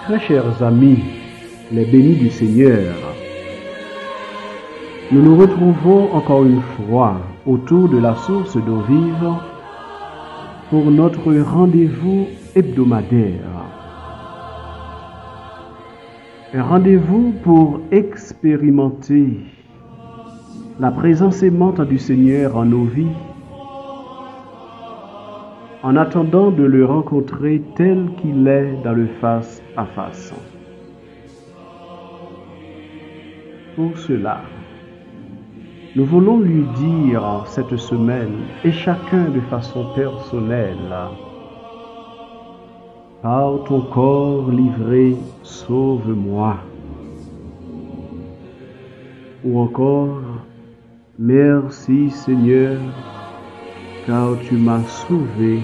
Très chers amis, les bénis du Seigneur, nous nous retrouvons encore une fois autour de la source d'eau vive pour notre rendez-vous hebdomadaire. Un rendez-vous pour expérimenter la présence aimante du Seigneur en nos vies, en attendant de le rencontrer tel qu'il est dans le face à face. Pour cela, nous voulons lui dire cette semaine, et chacun de façon personnelle, par ton corps livré, sauve-moi. Ou encore, merci Seigneur, car tu m'as sauvé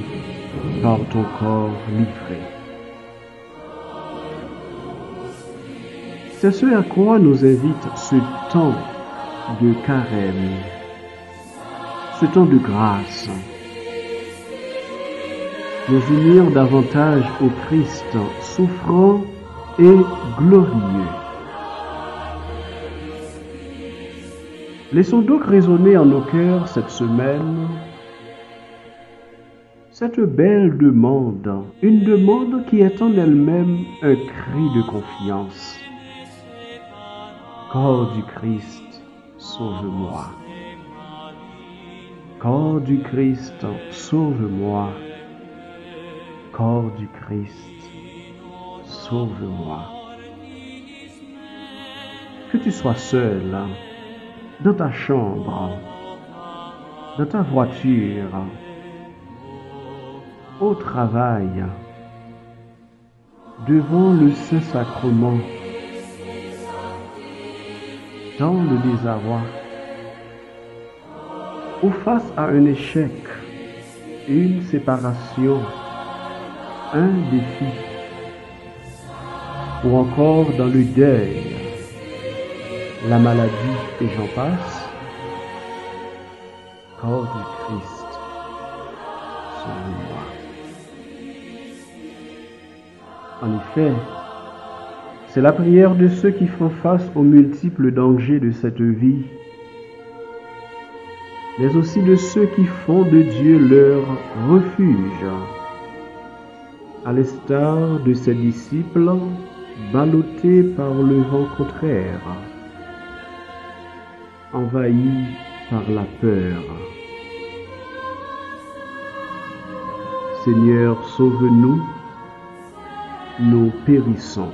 par ton corps livré. C'est ce à quoi nous invite ce temps de carême, ce temps de grâce. Nous unir davantage au Christ souffrant et glorieux. Laissons donc résonner en nos cœurs cette semaine cette belle demande, une demande qui est en elle-même un cri de confiance. Corps du Christ, sauve-moi. Corps du Christ, sauve-moi. Corps du Christ, sauve-moi. Que tu sois seul, dans ta chambre, dans ta voiture, au travail, devant le Saint-Sacrement, dans le désarroi, ou face à un échec, une séparation, un défi, ou encore dans le deuil, la maladie et j'en passe, corps du Christ, sauve-moi. En effet, c'est la prière de ceux qui font face aux multiples dangers de cette vie, mais aussi de ceux qui font de Dieu leur refuge, à l'instar de ses disciples ballottés par le vent contraire, envahis par la peur. Seigneur, sauve-nous, nous périssons.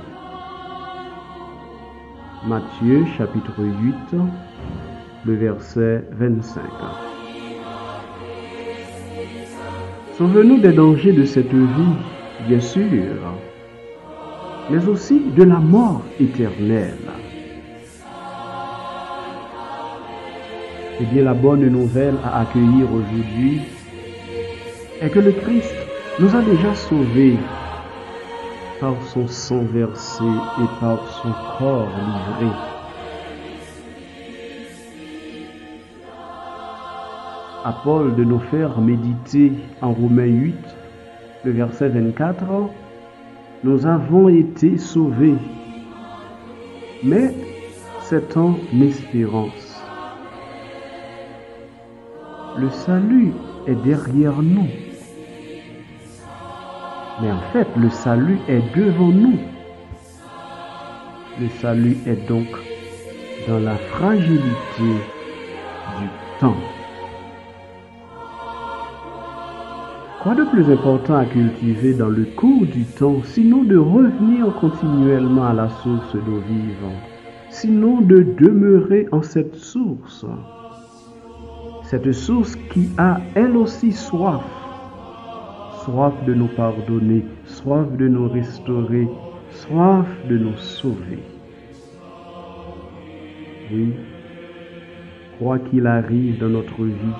Matthieu chapitre 8, le verset 25. Sauve-nous des dangers de cette vie, bien sûr, mais aussi de la mort éternelle. Eh bien, la bonne nouvelle à accueillir aujourd'hui est que le Christ nous a déjà sauvés par son sang versé et par son corps livré. À Paul de nous faire méditer en Romains 8, le verset 24, nous avons été sauvés, mais c'est en espérance. Le salut est derrière nous. Mais en fait, le salut est devant nous. Le salut est donc dans la fragilité du temps. Quoi de plus important à cultiver dans le cours du temps, sinon de revenir continuellement à la source d'eau vive, sinon de demeurer en cette source qui a elle aussi soif de nous pardonner, soif de nous restaurer, soif de nous sauver. Oui, quoi qu'il arrive dans notre vie,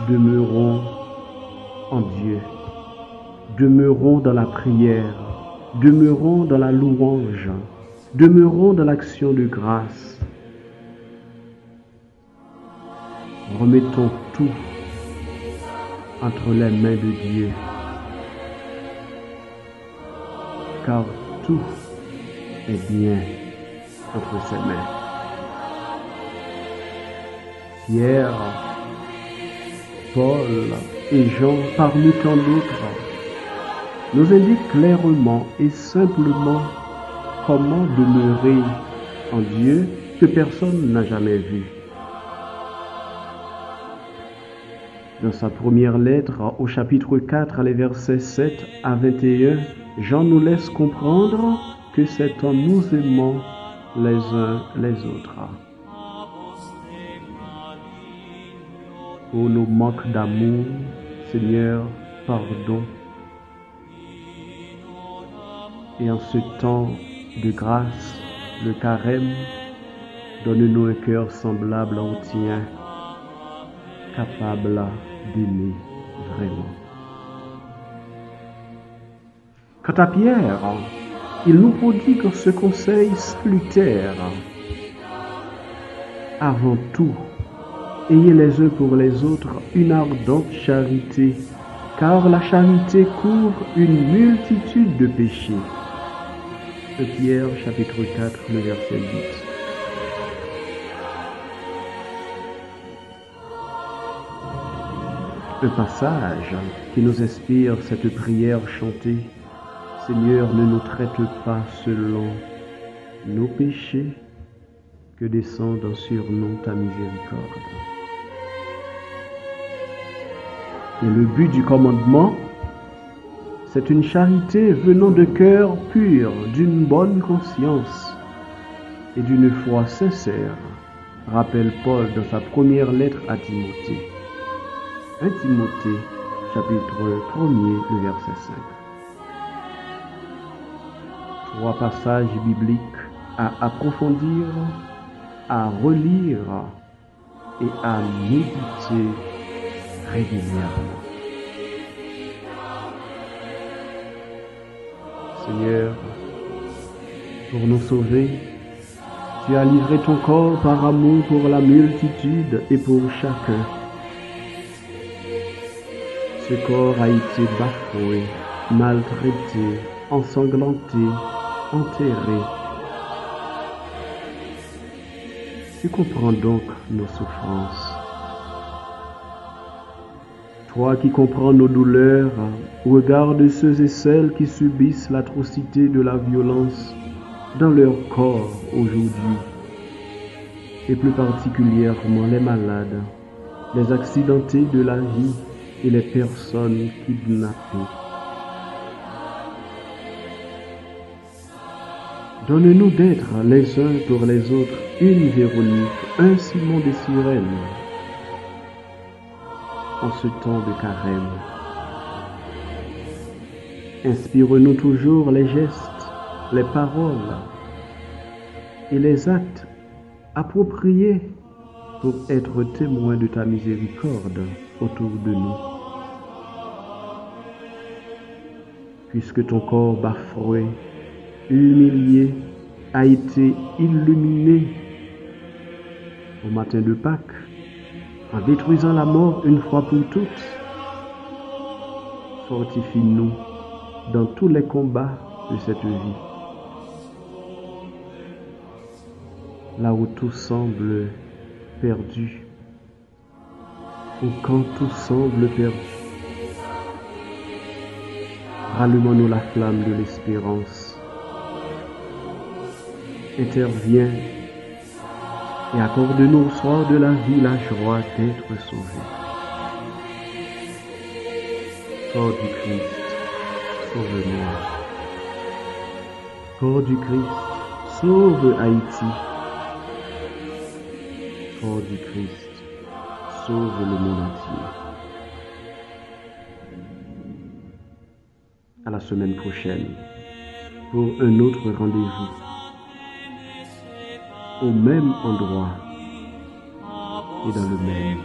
demeurons en Dieu, demeurons dans la prière, demeurons dans la louange, demeurons dans l'action de grâce. Remettons tout entre les mains de Dieu. car tout est bien entre ses mains. Pierre, Paul et Jean, parmi tant d'autres, nous indiquent clairement et simplement comment demeurer en Dieu que personne n'a jamais vu. Dans sa première lettre, au chapitre 4, les versets 7 à 21, Jean nous laisse comprendre que c'est en nous aimant les uns les autres. Pour nos manques d'amour, Seigneur, pardon. Et en ce temps de grâce, le carême, donne-nous un cœur semblable au tien, capable d'aimer vraiment. Quant à Pierre, il nous prodigue ce conseil salutaire. Avant tout, ayez les uns pour les autres une ardente charité, car la charité couvre une multitude de péchés. De Pierre, chapitre 4, le verset 8. Un passage qui nous inspire cette prière chantée. Seigneur, ne nous traite pas selon nos péchés, que descende sur nous ta miséricorde. Et le but du commandement, c'est une charité venant de cœur pur, d'une bonne conscience et d'une foi sincère, rappelle Paul dans sa première lettre à Timothée. 1 Timothée, chapitre 1er, le verset 5. 3 passages bibliques à approfondir, à relire et à méditer régulièrement. Seigneur, pour nous sauver, tu as livré ton corps par amour pour la multitude et pour chacun. Ce corps a été bafoué, maltraité, ensanglanté, enterré. Tu comprends donc nos souffrances. Toi qui comprends nos douleurs, regarde ceux et celles qui subissent l'atrocité de la violence dans leur corps aujourd'hui, et plus particulièrement les malades, les accidentés de la vie et les personnes kidnappées. Donne-nous d'être les uns pour les autres une Véronique, un Simon des Cyrènes, en ce temps de carême. Inspire-nous toujours les gestes, les paroles et les actes appropriés pour être témoins de ta miséricorde autour de nous. Puisque ton corps bafoué, humilié, a été illuminé au matin de Pâques, en détruisant la mort une fois pour toutes, fortifie-nous dans tous les combats de cette vie. Là où tout semble perdu, ou quand tout semble perdu, rallumons-nous la flamme de l'espérance. Interviens et accorde-nous au soir de la vie la joie d'être sauvés. Corps du Christ, sauve-moi. Corps du Christ, sauve Haïti. Corps du Christ, sauve le monde entier. À la semaine prochaine pour un autre rendez-vous au même endroit et dans le même